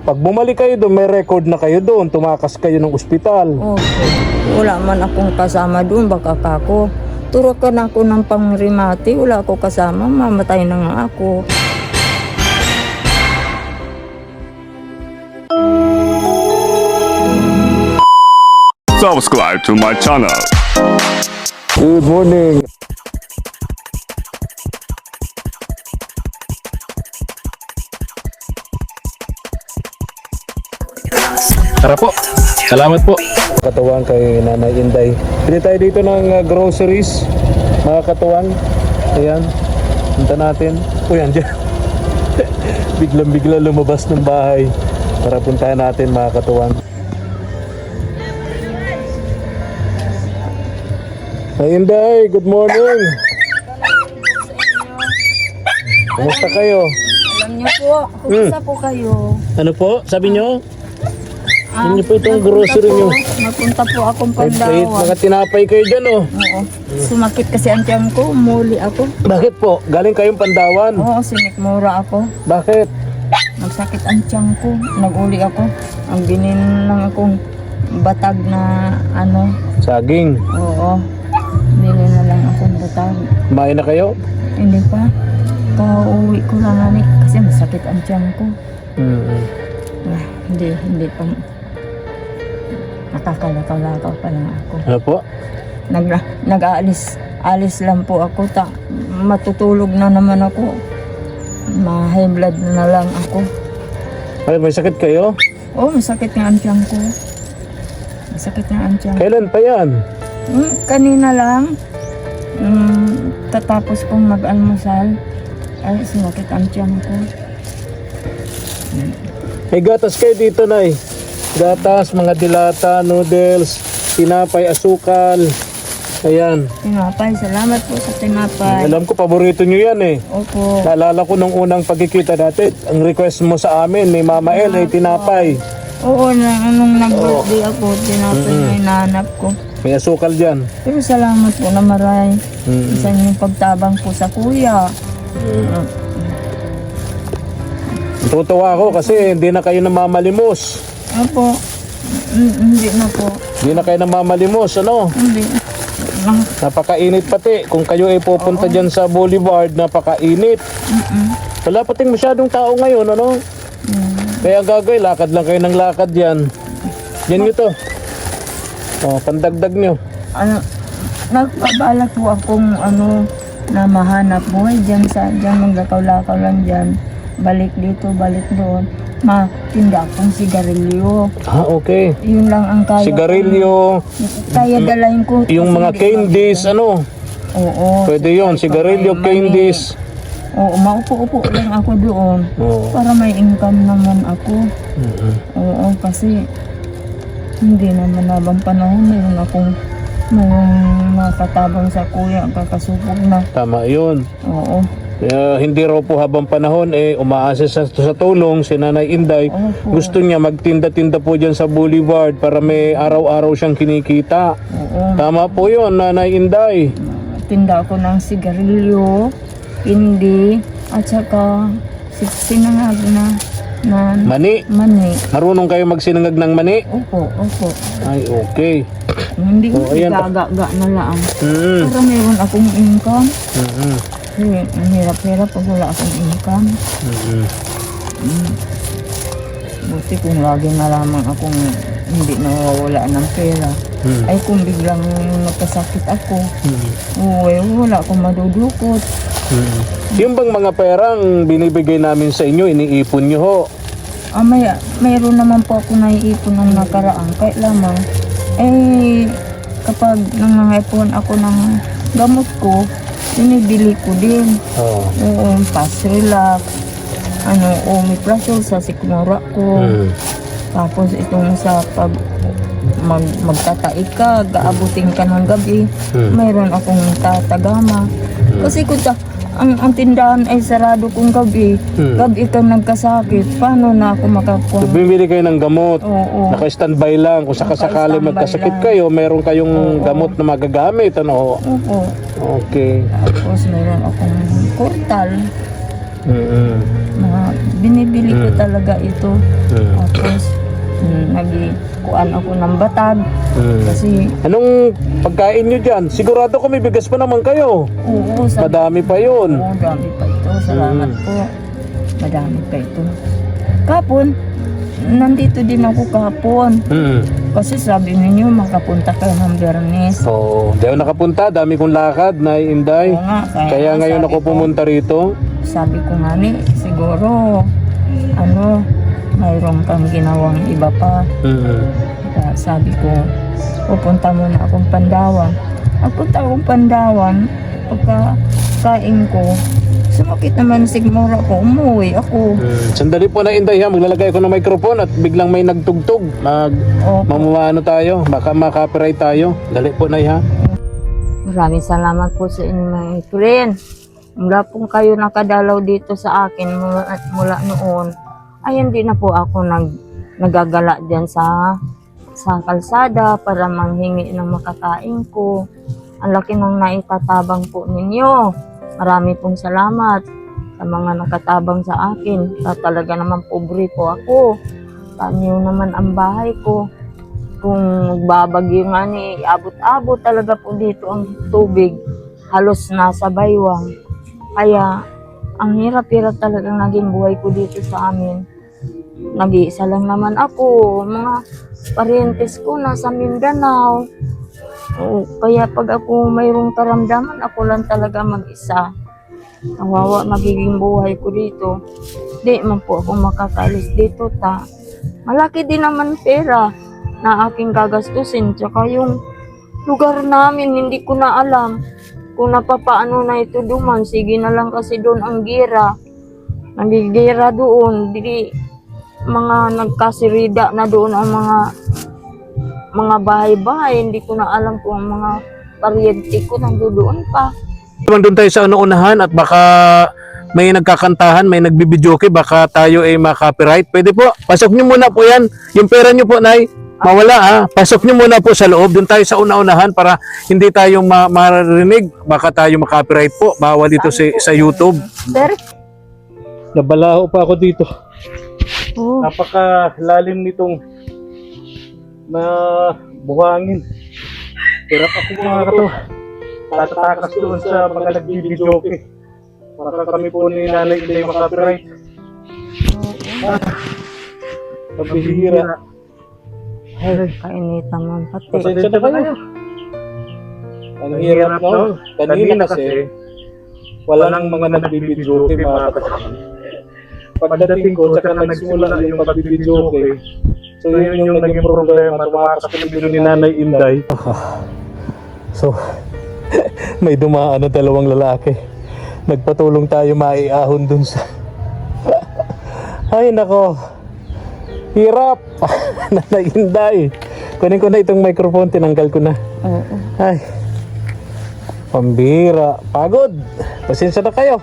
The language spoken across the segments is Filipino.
Pag bumalik kayo doon, may record na kayo doon. Tumakas kayo ng ospital. Okay. Wala man akong kasama doon, baka kako. Turo ka na ako ng pangrimati, wala ako kasama, mamatay na nga ako. Subscribe to my channel. Good morning. Tara po. Salamat po. Katuwang kay Nanay Inday. Pili tayo dito ng groceries, mga katuwang. Ayan. Punta natin. O yan dyan. Biglang-bigla lumabas ng bahay. Para puntahan natin, mga katuwang. Nay Inday, good morning. Kumusta kayo? Alam niyo po, kumusta po kayo? Ano po? Sabi nyo? Yun po itong napunta grocery po- nyo. Napunta po akong Wait, Pandawan. mga tinapay kayo dyan, oh. Oo. Sumakit kasi ang tiyan ko, umuli ako. Bakit po? Galing kayong Pandawan. Oo, sinikmura ako. Bakit? Nagsakit ang tiyan ko, nag-uli ako. Ang binin lang akong batag na ano, Saging. oo. Binin na lang akong batag. Kumain na kayo? Hindi pa. Kauwi ko lang ani kasi masakit ang tiyan ko. Hindi pa. Nakakalakaw-lakaw pa lang ako. Ano po? Alis lang po ako. Matutulog na naman ako. Ma-high blood na lang ako. Ay, may sakit kayo? Oh, masakit nga ang tiyan ko. Masakit nga ang tiyan. Kailan pa yan? Kanina lang. Tatapos kong mag-almusal. Ay, sumakit ang tiyan ko. May gatas kayo dito, Nay. Gatas, mga dilata, noodles, tinapay, asukal. Ayan. Tinapay, salamat po sa tinapay. Alam ko, paborito nyo yan eh. Opo. Naalala ko nung unang pagkikita dati, ang request mo sa amin, ni Mama El, ay tinapay. Oo, anong nag-birthday ako, tinapay na hinahanap ko. May asukal dyan. Pero salamat po na maray. Sa inyong pagtabang po sa kuya. Tutuwa ako kasi hindi na kayo namamalimos. Opo. Hindi na po. Hindi na kayo namamalimos, ano? Hindi. Napakainit pati. Kung kayo ay pupunta dyan sa Boulevard, napakainit. Wala pating masyadong tao ngayon, ano? Kaya gagawin, lakad lang kayo ng lakad yan. Yan nyo to. O, pandagdag nyo. Ano, nagpabalak po akong na mahanap buhay dyan maglakaw-lakaw lang dyan. Balik dito, balik doon. Matinda akong sigarilyo. Ah, okay. Yun lang ang kaya. Sigarilyo, Kaya dalahin ko. yung kasi mga hindi candies, ano? Oo. Pwede yun, sigarilyo, candies. Oo, maupo-upo lang ako doon. Oo. Para may income naman ako. Oo, kasi hindi naman habang panahon mayroon akong makatabang sa kuya, kakasupog na. Tama yun. Oo. Kaya hindi raw po habang panahon umaasa sa tulong si Nanay Inday. Opo. Gusto niya magtinda-tinda po dyan sa Boulevard para may araw-araw siyang kinikita. Oo. Tama po yun, Nanay Inday. Tinda ako ng sigarilyo, hindi, at saka sinangag na Mani. mani. Marunong kayo magsinangag ng mani? Opo, opo. Ay, okay. Hindi ko ayan. gagaga na lang. Mm. Para mayroon akong income. Mm-mm. Kasi ang hirap-hirap pag wala akong income. Mm-mm. Buti kung lagi na lamang akong hindi nawawala ng pera. Ay kung biglang nagkasakit ako, wala akong madudukot. Yung bang mga perang binibigay namin sa inyo, iniipon nyo ho? Mayroon naman po ako naiipon ng nakaraan. Kahit lamang, kapag nangangaipon ako ng gamot ko, binibili ko din. Oo. Oo, fast relax, omeprazole sa sikmura ko. Tapos itong sa pag magtatai ka, gaabutin ka ng gabi, mayroon akong tatagama. Kasi kung ang tindahan ay sarado kung gabi, gabi ka nagkasakit, paano na ako makakuha? So, bibili kayo ng gamot. Oo. Naka-standby lang. Kung sakasakali Naka-standby magkasakit lang. kayo, meron kayong gamot na magagamit. Ano? Opo. Okay. Tapos mayroon akong kurtal, Mm-mm. mga binibili ko talaga ito. Tapos, nagikuan ako ng batag. Kasi, Anong pagkain nyo dyan? Sigurado ko may bigas pa naman kayo. oo, sabi Madami pa yun. oo, dami pa ito. Salamat po. Madami pa ito. Kapon, nandito din ako kahapon. Kasi sabi ninyo, makapunta kayo ng Bernes. Oo, di ako nakapunta. Dami kong lakad na Inday. Oo nga, Kaya ngayon sabi ako ko- pumunta rito. Sabi ko nga ni, siguro, mayroon kang ginawang iba pa. Kaya sabi ko, pupunta muna akong Pandawan. Pagpunta akong Pandawan, pagkakain ko, sumakit naman sigmura ko, umuwi ako. Sandali po na Inday ha, maglalagay ako ng microphone at biglang may nagtugtog. Opo. Mamumano tayo, baka makapiright tayo. Dali po na ha. Maraming salamat po sa inyo mga friend. Mula po kayo nakadalaw dito sa akin mula noon, ay hindi na po ako nagagala dyan sa kalsada para manghingi ng makakain ko. Ang laki ng naitatabang po ninyo. Marami pong salamat sa mga nakatabang sa akin. Talaga naman pobre po ako. Tanyo naman ang bahay ko. Kung magbabagyo nga ni, abot-abot talaga po dito ang tubig. Halos nasa baywang. Kaya, ang hirap-hirap talagang naging buhay ko dito sa amin. Nag-iisa lang naman ako. Mga parientes ko nasa Mindanao. Oo, kaya pag ako mayroong karamdaman, ako lang talaga mag-isa. Nawawa magiging buhay ko dito. Di man po ako makakalis dito malaki din naman pera na aking gagastusin. Tsaka yung lugar namin, hindi ko na alam kung napapaano na ito duman. Sige na lang kasi doon ang gira. Nagigira doon. Di mga nagkasirida na doon ang mga bahay-bahay. Hindi ko na alam kung ang mga pariente ko nandoon pa. Doon tayo sa unahan at baka may nagkakantahan, may nagbibidyoke, baka tayo ay makapiright. Pwede po, pasok nyo muna po yan. Yung pera nyo po, Nay, mawala ha. Pasok nyo muna po sa loob. Doon tayo sa una-unahan para hindi tayo marinig. Baka tayo makapiright po. Bawal dito sa YouTube. Sir? Nabalaho pa ako dito. Oh, Napakalalim nitong na buhangin. Hirap ako mga kato. Tatatakas doon sa mga nagbibidyoke. Baka kami po ni Nanay Inday makapiright. Pabihira. kainitan man pati. Pasensya na kayo. Ang hirap no? Kanina kasi walang mga nagbibidyoke mga kasama. Pagdating ko, saka nagsimula yung pagbibidyoke. So yun yung naging problema. Tumakas ko yung ni Nanay Inday. So, may dumaan na dalawang lalaki. Nagpatulong tayo maiahon dun sa... Ay nako. Hirap. Nanay Inday. Kunin ko na itong microphone, tinanggal ko na. Oo. Ay. Pambira. Pagod. Pasensya na kayo.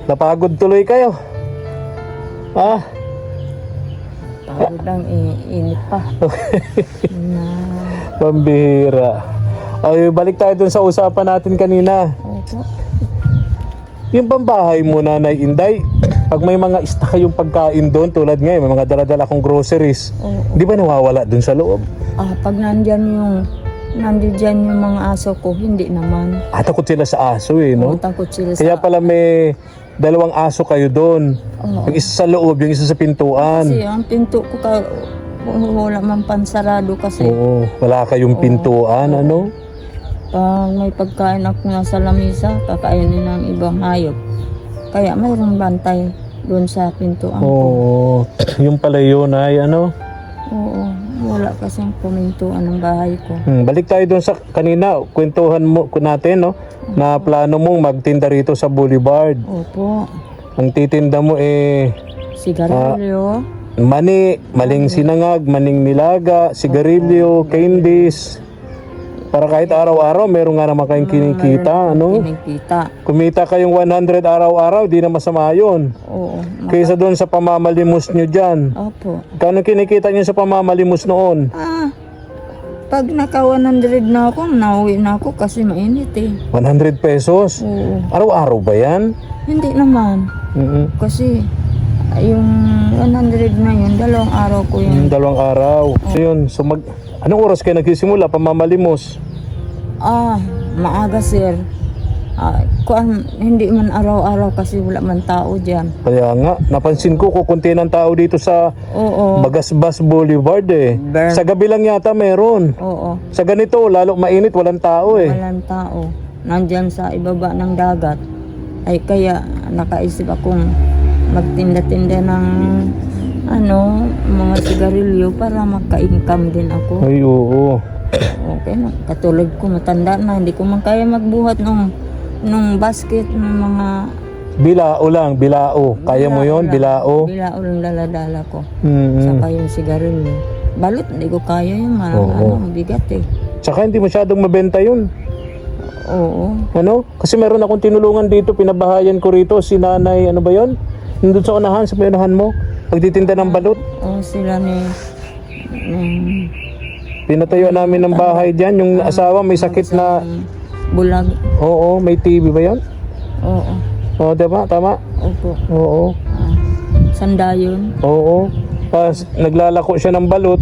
Napagod tuloy kayo. Ah. Pagod lang, init pa. Na, Pambira. Ay, balik tayo dun sa usapan natin kanina. opo. Yung pambahay mo, Nanay Inday, pag may mga stock kayong pagkain doon, tulad ngayon, may mga daladala kong groceries, Oo. di ba nawawala dun sa loob? Pag nandiyan yung mga aso ko, hindi naman. Takot sila sa aso eh, no? Takot sila Kaya pala may dalawang aso kayo doon. Oo. Yung isa sa loob, yung isa sa pintuan. Kasi ang pinto ko, wala man pansarado kasi. Oo, wala kayong pintuan, ano? Pag may pagkain ako nasa lamisa, kakainin ng ibang hayop. Kaya mayroong bantay doon sa pintuan ko. Oo, yung pala yun ay ano? Oo, wala kasing pumintuan ng bahay ko. Balik tayo doon sa kanina, kwentuhan mo natin, no? Na plano mong magtinda rito sa Boulevard. Opo, Ang titinda mo sigarilyo. mani, maling sinangag, maning nilaga, sigarilyo, candies. Para kahit araw-araw, meron nga naman kayong kinikita, ano? Kinikita. Kumita kayong 100 araw-araw, di na masama yun. Oo, Kaysa doon sa pamamalimos nyo dyan. opo. Kano kinikita nyo sa pamamalimos noon? Pag naka 100 na ako, nauwi na ako kasi mainit eh. 100 pesos? Oo. Araw-araw ba yan? Hindi naman. Mm-mm. Kasi Yung 100 na yun, 2 araw ko yun. 2 araw. So yun, so anong oras kayo nagsisimula pamamalimos? Maaga sir. Hindi man araw-araw kasi wala man tao dyan. Kaya nga, napansin ko kukunti ng tao dito sa Oo. Bagasbas Boulevard eh. Sa gabi lang yata meron. Oo. Sa ganito, lalo mainit, walang tao eh. Walang tao. Nandyan sa ibaba ng dagat. Ay kaya nakaisip akong magtinda-tinda ng mga sigarilyo para magka-income din ako. Ay, oo. Okay na. Katulad ko, matanda na. Hindi ko man kaya magbuhat nung basket ng mga... Bilao lang, bilao. Kaya mo yon, bilao? Bilao lang daladala ko. Mm-hmm. Saka yung sigarilyo. Balot, hindi ko kaya yung bigat eh. Tsaka hindi masyadong mabenta yun. Oo. Ano? Kasi meron akong tinulungan dito, pinabahayan ko rito, si nanay, ano ba yon? Nandun sa unahan, sa unahan mo, pagtitinda ng balot. Oo, sila ni... Pinatayo namin ng bahay dyan, yung asawa may sakit na... Bulag. Oo, may TB ba yun? Oo. Oo, diba? Tama? Opo. Oo. Sandayon. Oo. Tapos naglalako siya ng balot.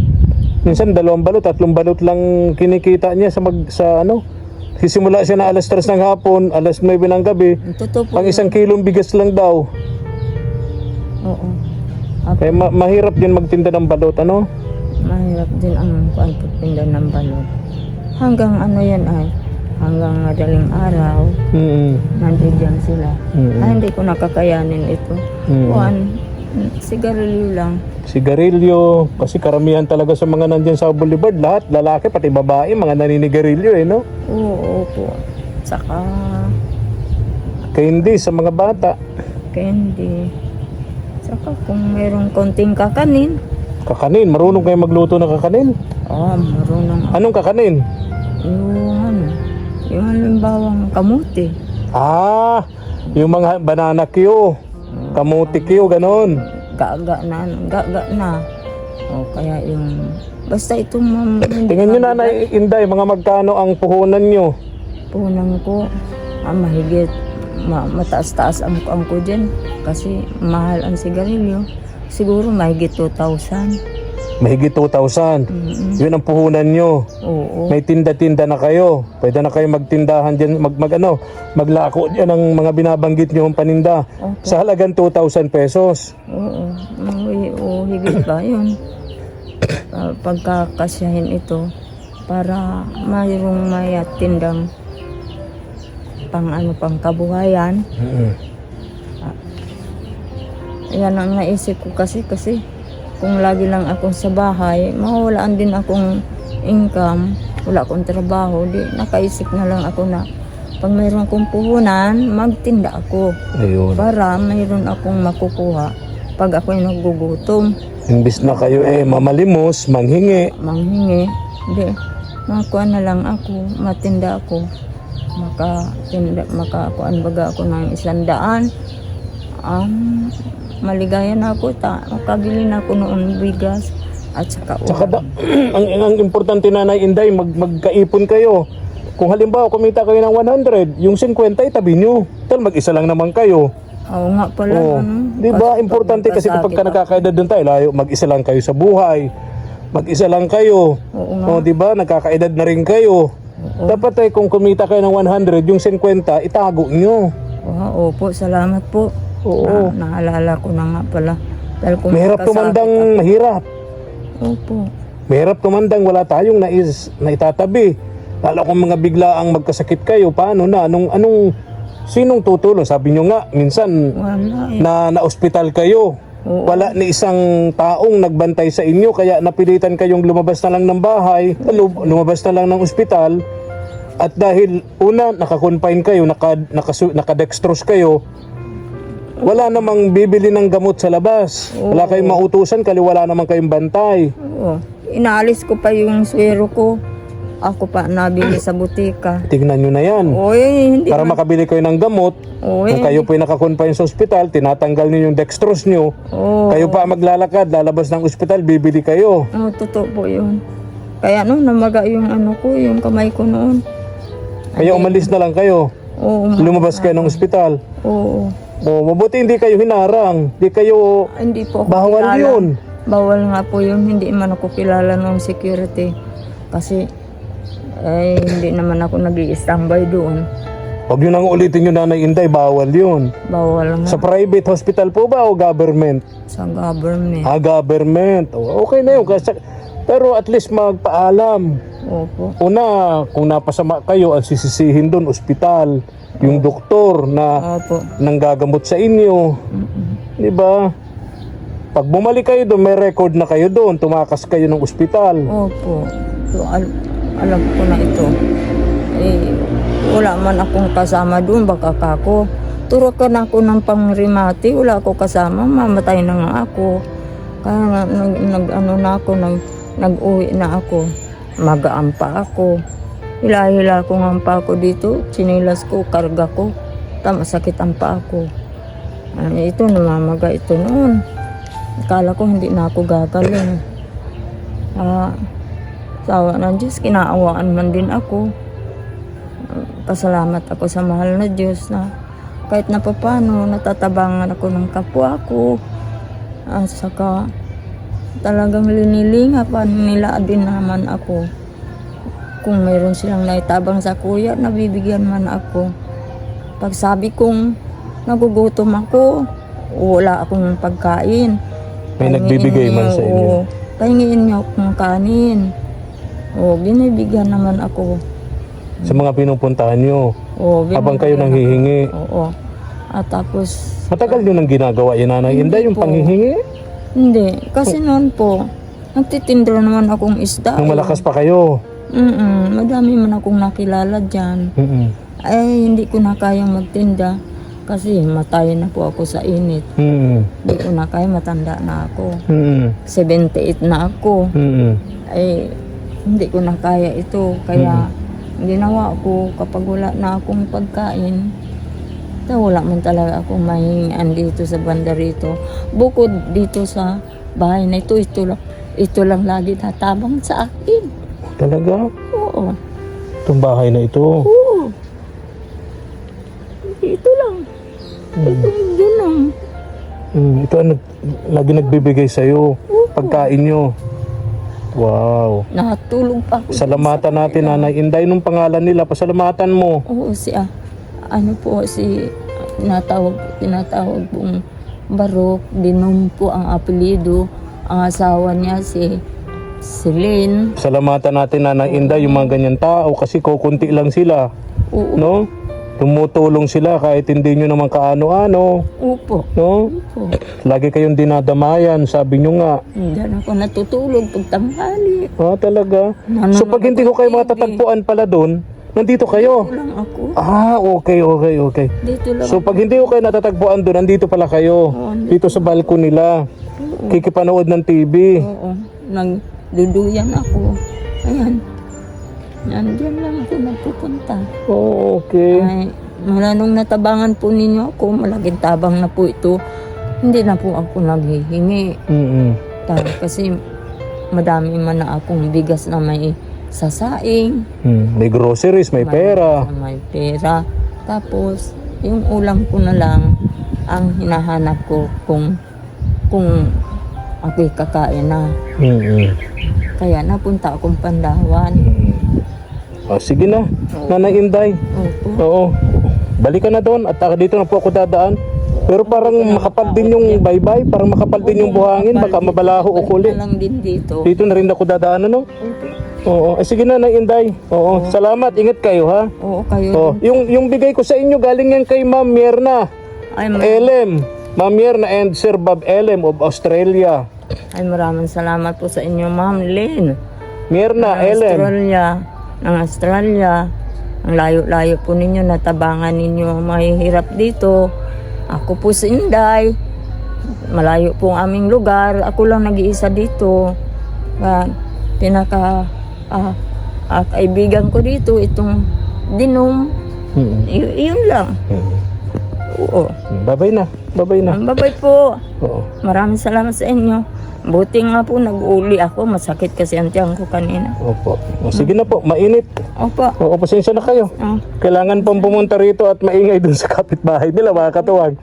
Minsan 2 balot, 3 balot lang kinikita niya sa Sisimula siya na alas 3 ng hapon, alas 9 ng gabi. Totoo po. Pang 1 kilong bigas lang daw. Oo. Kaya mahirap din magtinda ng balot, ano? Mahirap din ang pagpinda ng balot. Hanggang hanggang madaling araw, nandiyan sila. Hindi ko nakakayanin ito. Sigarilyo lang. Sigarilyo, kasi karamihan talaga sa mga nandyan sa boulevard, lahat, lalaki, pati babae, mga naninigarilyo no? Oo po. Saka... Candy sa mga bata. Candy. Saka kung mayroong konting kakanin. Kakanin, marunong kayo magluto ng kakanin? Marunong. Anong kakanin? Yung halimbawang kamuti. Yung mga banana Q, kamuti Q, ganon. Gaga na. Kaya yung... Basta itong... Tingnan nyo Nanay Inday, mga magkano ang puhunan nyo? Puhunan ko, mahigit. Mataas-taas ang ko dyan. Kasi mahal ang sigarilyo. Siguro mahigit 2,000. Mahigit 2,000. Yun ang puhunan nyo. Oo. May tinda-tinda na kayo. Pwede na kayo magtindahan dyan, maglako dyan ng mga binabanggit nyo ang paninda. Okay. Sa halagang 2,000 pesos. Oo, higit ba yun? Pagkakasyahin ito, para mayroong tindang pang kabuhayan. Yan ang naisip ko kasi kung lagi lang ako sa bahay, mawawalaan din akong income, wala akong trabaho, di nakaisip na lang ako na pag mayroon akong puhunan, magtinda ako. Ayun. Para mayroon akong makukuha pag ako'y nagugutom. Imbis na kayo mamalimos, manghingi. Di, makakuha na lang ako, matinda ako. Makakuan baga ako ng 100. Maligaya na ako, makabili na ako noon bigas at saka ulam. ang importante Nanay Inday, magkaipon kayo. Kung halimbawa kumita kayo ng 100, yung 50 itabi nyo. Mag-isa lang naman kayo. Oo nga pala. Diba? Importante kasi kapag nakakaedad doon tayo, layo, mag-isa lang kayo sa buhay. Mag-isa lang kayo. Oo nga. Diba? Nakakaedad na rin kayo. Dapat kung kumita kayo ng 100, yung 50, itago nyo. Opo, salamat po. Oo. Naalala ko na nga pala. Dahil kung Mahirap tumandang mahirap. Opo. Mahirap tumandang wala tayong naitatabi. Lalo kung mga biglaang magkasakit kayo, paano na? Sinong tutulong? Sabi nyo nga, minsan Wala na ospital kayo. Oo. Wala ni isang taong nagbantay sa inyo, kaya napilitan kayong lumabas na lang ng bahay, lumabas na lang ng ospital. At dahil una, nakakonfine kayo, nakadextrose kayo, wala namang bibili ng gamot sa labas. Wala kayong mautusan, wala namang kayong bantay. Oo. Inaalis ko pa yung swero ko. Ako pa nabili sa butika. Tignan nyo na yan. Hindi Para makabili kayo ng gamot. Kung kayo po'y nakakonfine sa ospital, tinatanggal nyo yung dextrose nyo. Kayo pa maglalakad, lalabas ng ospital, bibili kayo. Totoo po yun. Kaya namaga yung yung kamay ko noon. Kaya umalis na lang kayo. Oo. Lumabas kayo ng ospital. Oo. Oh, mabuti hindi kayo hinarang. Hindi kayo Hindi po ako bawal kilala. yun. Bawal nga po yun. Hindi man ako kilala ng security. Kasi hindi naman ako nag-i-standby doon. Huwag nyo nang ulitin yung Nanay Inday, bawal yun. Bawal nga Sa private hospital po ba o government? sa government. Government. Oh, okay na yun. Pero at least magpaalam. Opo. Una, kung napasama kayo, ang sisisihin doon, ospital. Yung doktor na Opo. nanggagamot sa inyo. Di ba? Pag bumalik kayo doon, may record na kayo doon. Tumakas kayo ng ospital. Opo. So, alam ko na ito. Wala man akong kasama doon. Baka kako. Turo ka na ako ng pangrimati. Wala ako kasama. Mamatay na nga ako. Kaya nag-uwi na ako. Magaan pa ako. Hila-hila ko nga ang pa ako dito. Sinilas ko, karga ko. Masakit ang pa ako. Ito, namamaga ito noon. Akala ko hindi na ako gagaling. Sawa ng Diyos, kinaawaan man din ako. Pasalamat ako sa mahal na Diyos na kahit na paano, natatabangan ako ng kapwa ko. At saka talagang linilingapan nila din naman ako. Kung mayroon silang naitabang sa kuya, nabibigyan man ako. Pag sabi kong nagugutom ako, wala akong pagkain. May nagbibigay man sa inyo. Pahingiin niyo akong kanin. Binibigyan naman ako. Sa mga pinupuntahan nyo. Habang kayo nang hihingi. Oo. At tapos, Matagal nyo nang ginagawa yun, Nanay Inday, yung po. panghihingi? hindi. Kasi noon po, nagtitinda naman akong isda. Nung malakas pa kayo. Madami man akong nakilala dyan. Ay, hindi ko na kayang magtinda. Kasi matay na po ako sa init. Hindi ko na kaya, matanda na ako. 78 na ako. Ay, hindi ko na kaya ito. Kaya, ginawa ko kapag wala na akong pagkain, wala man talaga akong mahingian dito sa banda rito. Bukod dito sa bahay na ito lang lagi natabang sa akin. Talaga? Oo. Itong bahay na ito. Oo. Ito lang. Yun lang. Ito ang lagi nagbibigay sa'yo. Pagkain nyo. Wow. Natulog pa ako. Salamatan natin, Nanay Inday. Nung pangalan nila, pasalamatan mo. Oo, tinatawag pong Barok. Dinom po ang apelido. Ang asawa niya si Lynn. Salamatan natin, Nanay Inday, yung mga ganyan tao kasi kukunti lang sila. Oo. No? Tumutulong sila kahit hindi nyo naman kaano-ano. Opo. No? Opo. Lagi kayong dinadamayan, sabi nyo nga. Diyan ako natutulog pag tanghali. Talaga? Nanonood So pag hindi ko kayo matatagpuan pala doon, nandito kayo? Dito lang ako. Okay. Dito lang. So pag hindi ko kayo natatagpuan doon, nandito pala kayo. Dito sa balkon nila. Kikipanood ng TV. Oo. Nagduduyan ako. Ayan. Nandiyan lang ako nagpupunta. Okay. Ay, mula nung natabangan po ninyo ako, malaking tabang na po ito. Hindi na po ako naghihingi. Kasi madami man na akong bigas na may sasaing. May groceries, may pera. May pera. Tapos, yung ulam ko na lang ang hinahanap ko kung ako'y kakain na. Kaya napunta akong Pandawan. Sige na, Nanay Inday. Opo. Oo. Balik ka na doon at dito na po ako dadaan. Pero parang makapal din yung baybay, parang makapal din yung buhangin, baka mabalaho o kulit. lang din dito. Dito na rin ako dadaan, ano? Oo. Sige na, Nanay Inday. Oo. Salamat, ingat kayo, ha? Oo, kayo. Yung bigay ko sa inyo, galing yan kay Ma'am Myrna Ay, Elem. Ma'am Myrna and Sir Bob Elem of Australia. Ay, maraming salamat po sa inyo, Ma'am Lynn. Myrna Elem. Ng Australia. Ang layo-layo po ninyo, natabangan ninyo ang mahihirap dito. Ako po si Inday. Malayo po ang aming lugar. Ako lang nag-iisa dito. Kaibigan ko dito, itong Dinom. Yun lang. Oo. Babay na. Babay po. Oo. Maraming salamat sa inyo. Buti nga po nag-uli ako. Masakit kasi ang tiyan ko kanina. Opo. Sige na po, mainit. Opo. Oo, pasensya na kayo. Kailangan pang pumunta rito at maingay dun sa kapitbahay nila, mga katuwag.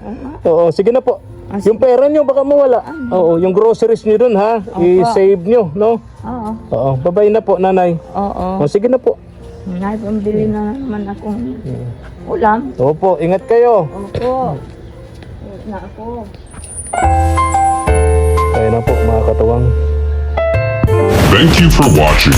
Oo, sige na po. Yung pera nyo baka mawala. Oo, yung groceries nyo dun ha. I-save nyo, no? Oo. Oo, babay na po, nanay. Oo. O, sige na po. Pambili na naman akong ulam. Opo, ingat kayo. Opo. Ingat na ako. Kaya na po, mga katuwang. Thank you for watching.